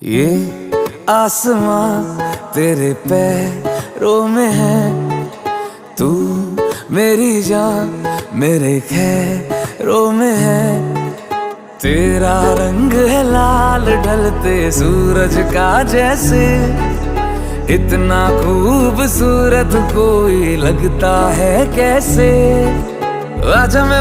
ये आसमां तेरे पैरों में है, तू मेरी जान मेरे खैरों में है। तेरा रंग है लाल ढलते सूरज का जैसे, इतना खूबसूरत कोई लगता है कैसे। आजा मैं